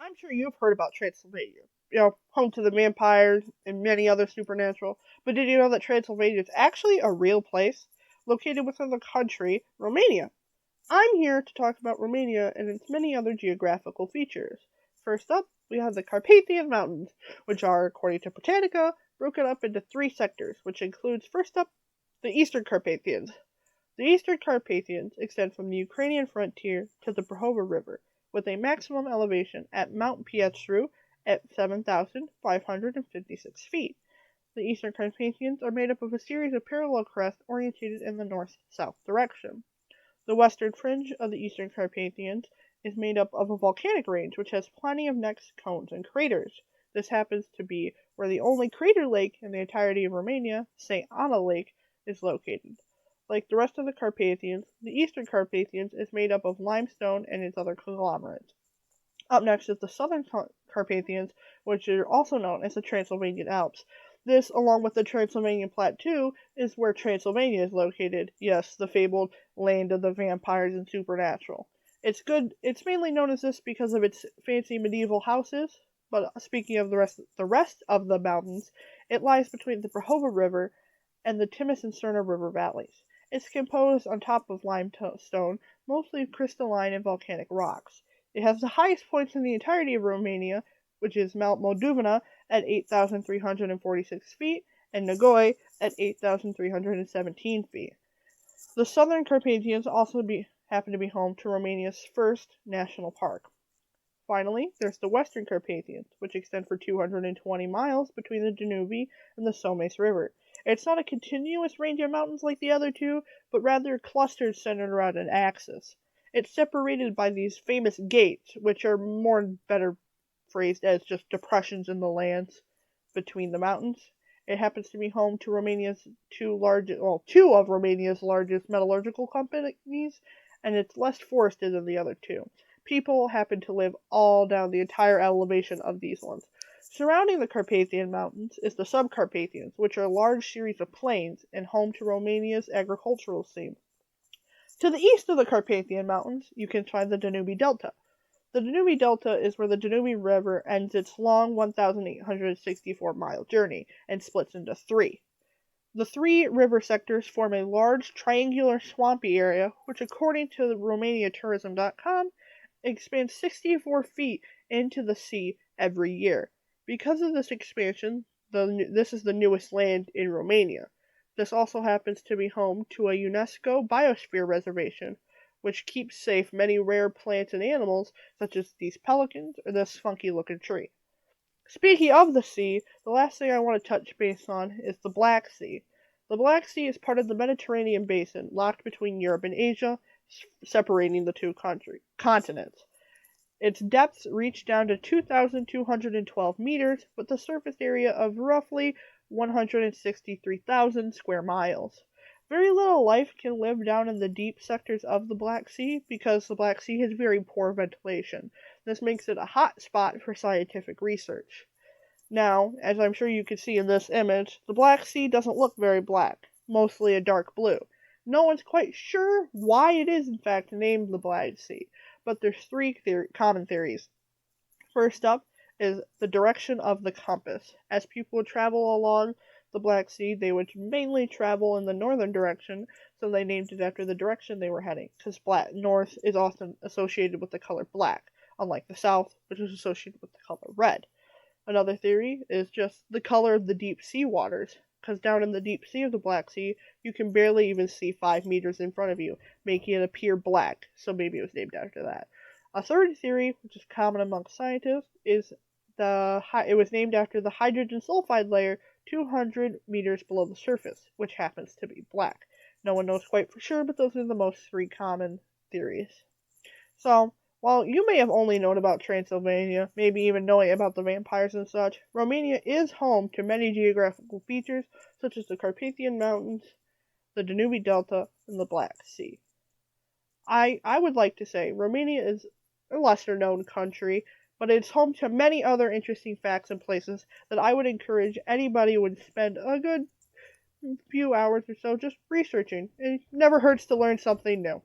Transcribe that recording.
I'm sure you've heard about Transylvania, home to the vampires and many other supernatural. But did you know that Transylvania is actually a real place located within the country, Romania? I'm here to talk about Romania and its many other geographical features. First up, we have the Carpathian Mountains, which are, according to Britannica, broken up into three sectors, which includes, first up, the Eastern Carpathians. The Eastern Carpathians extend from the Ukrainian frontier to the Prahova River, with a maximum elevation at Mount Pietru at 7,556 feet. The Eastern Carpathians are made up of a series of parallel crests orientated in the north-south direction. The western fringe of the Eastern Carpathians is made up of a volcanic range which has plenty of necks, cones, and craters. This happens to be where the only crater lake in the entirety of Romania, St. Anna Lake, is located. Like the rest of the Carpathians, the Eastern Carpathians is made up of limestone and its other conglomerates. Up next is the Southern Carpathians, which are also known as the Transylvanian Alps. This, along with the Transylvanian Plateau, is where Transylvania is located. Yes, the fabled land of the vampires and supernatural. It's mainly known as this because of its fancy medieval houses. But speaking of the rest of the mountains, it lies between the Prahova River and the Timis and Cerna River valleys. It's composed on top of limestone, mostly crystalline and volcanic rocks. It has the highest points in the entirety of Romania, which is Mount Molduvna at 8,346 feet and Nagoi at 8,317 feet. The Southern Carpathians also happen to be home to Romania's first national park. Finally, there's the Western Carpathians, which extend for 220 miles between the Danube and the Somes River. It's not a continuous range of mountains like the other two, but rather clusters centered around an axis. It's separated by these famous gates, which are better phrased as just depressions in the lands between the mountains. It happens to be home to two of Romania's largest metallurgical companies, and it's less forested than the other two. People happen to live all down the entire elevation of these ones. Surrounding the Carpathian Mountains is the Subcarpathians, which are a large series of plains and home to Romania's agricultural scene. To the east of the Carpathian Mountains, you can find the Danube Delta. The Danube Delta is where the Danube River ends its long 1,864-mile journey and splits into three. The three river sectors form a large triangular swampy area, which according to RomaniaTourism.com expands 64 feet into the sea every year. Because of this expansion, this is the newest land in Romania. This also happens to be home to a UNESCO biosphere reservation, which keeps safe many rare plants and animals, such as these pelicans or this funky-looking tree. Speaking of the sea, the last thing I want to touch base on is the Black Sea. The Black Sea is part of the Mediterranean basin, locked between Europe and Asia, separating the two continents. Its depths reach down to 2,212 meters, with a surface area of roughly 163,000 square miles. Very little life can live down in the deep sectors of the Black Sea because the Black Sea has very poor ventilation. This makes it a hot spot for scientific research. Now, as I'm sure you can see in this image, the Black Sea doesn't look very black, mostly a dark blue. No one's quite sure why it is in fact named the Black Sea, but there's three common theories. First up is the direction of the compass. As people would travel along the Black Sea, they would mainly travel in the northern direction, so they named it after the direction they were heading, because north is often associated with the color black, unlike the south, which is associated with the color red. Another theory is just the color of the deep sea waters, because down in the deep sea of the Black Sea, you can barely even see 5 meters in front of you, making it appear black, so maybe it was named after that. A third theory, which is common among scientists, is it was named after the hydrogen sulfide layer 200 meters below the surface, which happens to be black. No one knows quite for sure, but those are the most three common theories. So, while you may have only known about Transylvania, maybe even knowing about the vampires and such, Romania is home to many geographical features, such as the Carpathian Mountains, the Danube Delta, and the Black Sea. I would like to say Romania is a lesser known country, but it's home to many other interesting facts and places that I would encourage anybody who would spend a good few hours or so just researching. It never hurts to learn something new.